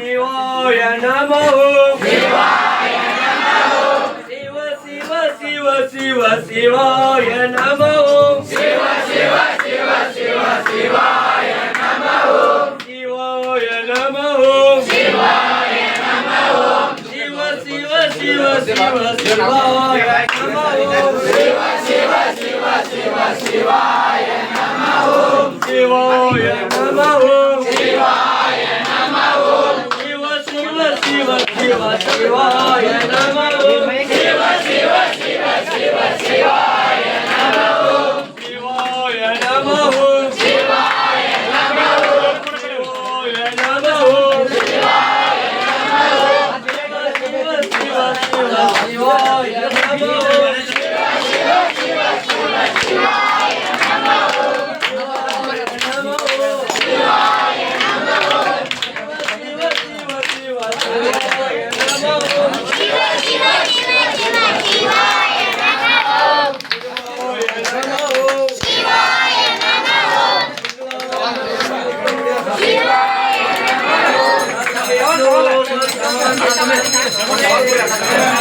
शिवाय नमः शिवाय नमः शिव शिव शिव शिव शिवाय नमः शिव शिव शिव शिव शिवाय नमः शिवाय नमः शिवाय नमः शिव शिव शिव शिव शिवाय नमः शिव शिव शिव शिव शिवाय नमः शिवाय नमः शिवाय नमः शिव शिव शिव शिव शिवाय नमः शिव शिव शिव शिव शिवाय नमः शिवाय नमः शिवाय नमः शिवाय नमः शिवाय नमः